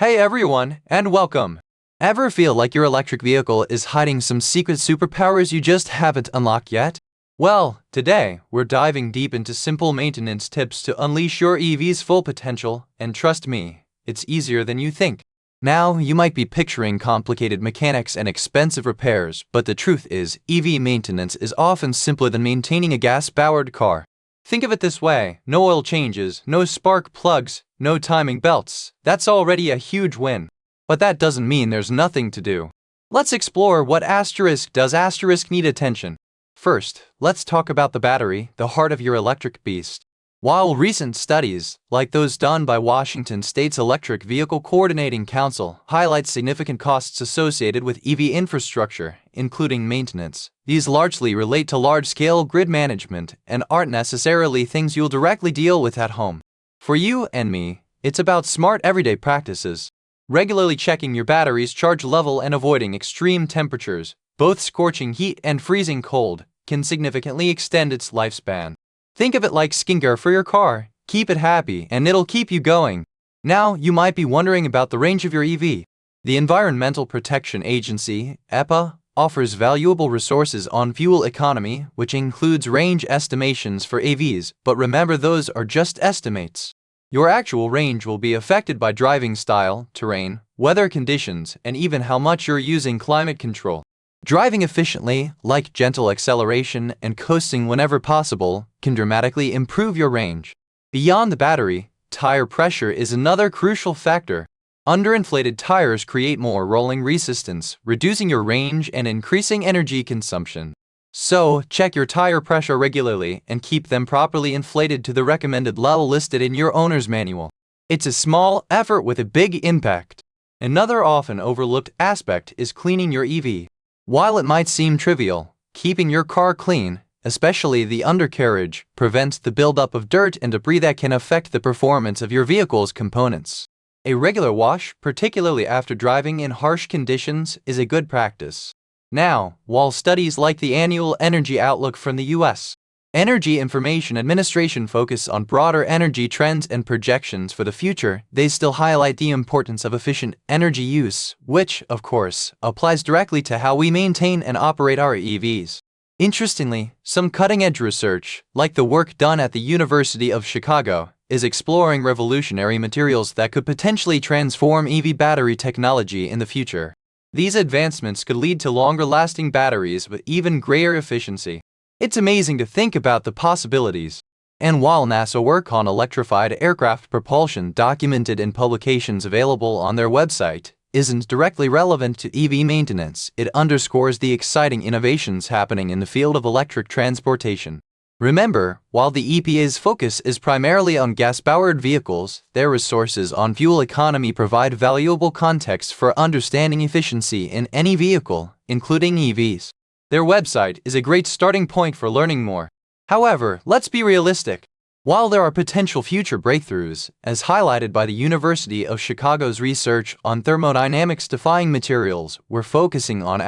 Hey everyone, and welcome! Ever feel like your electric vehicle is hiding some secret superpowers you just haven't unlocked yet? Well, today, we're diving deep into simple maintenance tips to unleash your EV's full potential, and trust me, it's easier than you think. Now, you might be picturing complicated mechanics and expensive repairs, but the truth is, EV maintenance is often simpler than maintaining a gas-powered car. Think of it this way: no oil changes, no spark plugs, no timing belts. That's already a huge win. But that doesn't mean there's nothing to do. Let's explore what does need attention. First, let's talk about the battery, the heart of your electric beast. While recent studies, like those done by Washington State's Electric Vehicle Coordinating Council, highlight significant costs associated with EV infrastructure, including maintenance, these largely relate to large-scale grid management and aren't necessarily things you'll directly deal with at home. For you and me, it's about smart everyday practices. Regularly checking your battery's charge level and avoiding extreme temperatures, both scorching heat and freezing cold, can significantly extend its lifespan. Think of it like skincare for your car. Keep it happy and it'll keep you going. Now, you might be wondering about the range of your EV. The Environmental Protection Agency, EPA, offers valuable resources on fuel economy, which includes range estimations for EVs, but remember, those are just estimates. Your actual range will be affected by driving style, terrain, weather conditions, and even how much you're using climate control. Driving efficiently, like gentle acceleration and coasting whenever possible, can dramatically improve your range. Beyond the battery, tire pressure is another crucial factor. Underinflated tires create more rolling resistance, reducing your range and increasing energy consumption. So, check your tire pressure regularly and keep them properly inflated to the recommended level listed in your owner's manual. It's a small effort with a big impact. Another often overlooked aspect is cleaning your EV. While it might seem trivial, keeping your car clean, especially the undercarriage, prevents the buildup of dirt and debris that can affect the performance of your vehicle's components. A regular wash, particularly after driving in harsh conditions, is a good practice. Now, while studies like the annual Energy Outlook from the U.S. Energy Information Administration focus on broader energy trends and projections for the future, they still highlight the importance of efficient energy use, which, of course, applies directly to how we maintain and operate our EVs. Interestingly, some cutting-edge research, like the work done at the University of Chicago, is exploring revolutionary materials that could potentially transform EV battery technology in the future. These advancements could lead to longer-lasting batteries with even greater efficiency. It's amazing to think about the possibilities. And while NASA work on electrified aircraft propulsion documented in publications available on their website isn't directly relevant to EV maintenance, it underscores the exciting innovations happening in the field of electric transportation. Remember, while the EPA's focus is primarily on gas-powered vehicles, their resources on fuel economy provide valuable context for understanding efficiency in any vehicle, including EVs. Their website is a great starting point for learning more. However, let's be realistic. While there are potential future breakthroughs, as highlighted by the University of Chicago's research on thermodynamics-defying materials, we're focusing on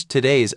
today's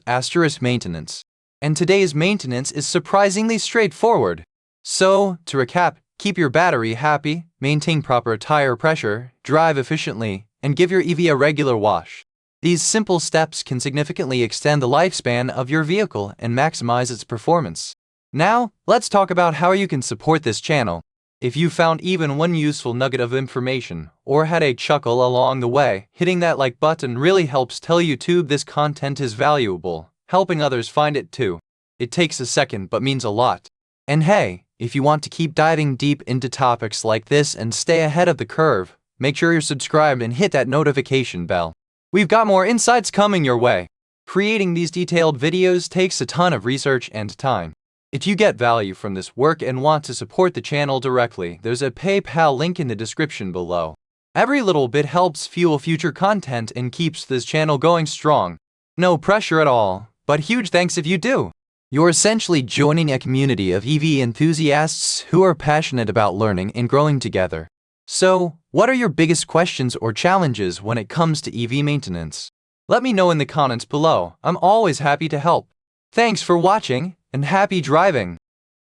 maintenance. And today's maintenance is surprisingly straightforward. So, to recap, keep your battery happy, maintain proper tire pressure, drive efficiently, and give your EV a regular wash. These simple steps can significantly extend the lifespan of your vehicle and maximize its performance. Now, let's talk about how you can support this channel. If you found even one useful nugget of information, or had a chuckle along the way, hitting that like button really helps tell YouTube this content is valuable, helping others find it too. It takes a second but means a lot. And hey, if you want to keep diving deep into topics like this and stay ahead of the curve, make sure you're subscribed and hit that notification bell. We've got more insights coming your way. Creating these detailed videos takes a ton of research and time. If you get value from this work and want to support the channel directly, there's a PayPal link in the description below. Every little bit helps fuel future content and keeps this channel going strong. No pressure at all, but huge thanks if you do. You're essentially joining a community of EV enthusiasts who are passionate about learning and growing together. So, what are your biggest questions or challenges when it comes to EV maintenance? Let me know in the comments below. I'm always happy to help. Thanks for watching, and happy driving!